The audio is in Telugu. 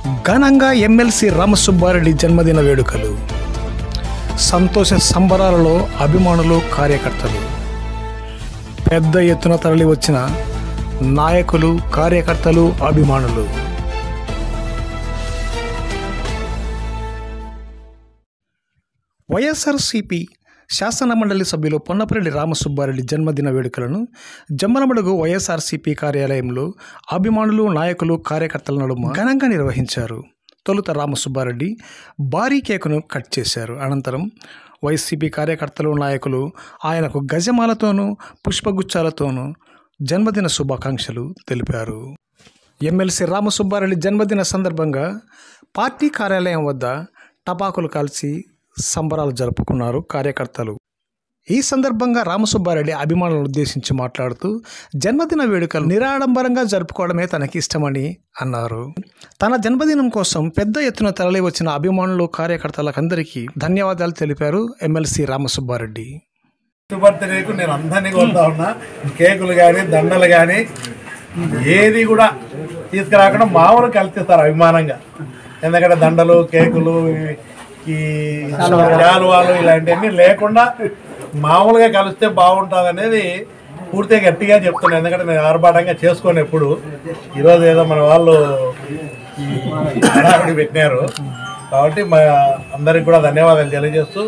ఘనంగా ఎమ్మెల్సీ రామసుబ్బారెడ్డి జన్మదిన వేడుకలు. సంతోష సంబరాలలో అభిమానులు, కార్యకర్తలు. పెద్ద ఎత్తున తరలి వచ్చిన నాయకులు, కార్యకర్తలు, అభిమానులు. వైఎస్ఆర్సీపీ శాసనమండలి సభ్యులు పొన్నపరెడ్డి రామసుబ్బారెడ్డి జన్మదిన వేడుకలను జమ్మలమడుగు వైఎస్ఆర్సీపీ కార్యాలయంలో అభిమానులు, నాయకులు, కార్యకర్తల నడుమ ఘనంగా నిర్వహించారు. తొలుత రామసుబ్బారెడ్డి భారీ కేకును కట్ చేశారు. అనంతరం వైసీపీ కార్యకర్తలు, నాయకులు ఆయనకు గజమాలతోనూ, పుష్పగుచ్చాలతోనూ జన్మదిన శుభాకాంక్షలు తెలిపారు. ఎమ్మెల్సీ రామసుబ్బారెడ్డి జన్మదిన సందర్భంగా పార్టీ కార్యాలయం వద్ద టపాకులు కాల్చి సంబరాలు జరుపుకున్నారు కార్యకర్తలు. ఈ సందర్భంగా రామసుబ్బారెడ్డి అభిమానులను ఉద్దేశించి మాట్లాడుతూ జన్మదిన వేడుకలు నిరాడంబరంగా జరుపుకోవడమే తనకి ఇష్టమని అన్నారు. తన జన్మదినం కోసం పెద్ద ఎత్తున తరలి వచ్చిన అభిమానులు, కార్యకర్తలకందరికీ ధన్యవాదాలు తెలిపారు ఎమ్మెల్సీ రామసుబ్బారెడ్డి. బర్త్డేకు నేను అందరినీ కొడతా ఉన్నా. కేకులు కానీ, దండలు కానీ ఏది కూడా తీసుకురాకుండా మామూలు కలిసిస్తారు అభిమానంగా. ఎందుకంటే దండలు, కేకులు, ఈ శాలువాలు ఇలాంటివన్నీ లేకుండా మామూలుగా కలిస్తే బాగుంటుంది అనేది పూర్తిగా గట్టిగా చెప్తున్నాను. ఎందుకంటే నేను ఆర్భాటంగా చేసుకోను ఎప్పుడు. ఈరోజు ఏదో మన వాళ్ళు హడావిడి పెట్టినారు కాబట్టి మా అందరికి కూడా ధన్యవాదాలు తెలియజేస్తూ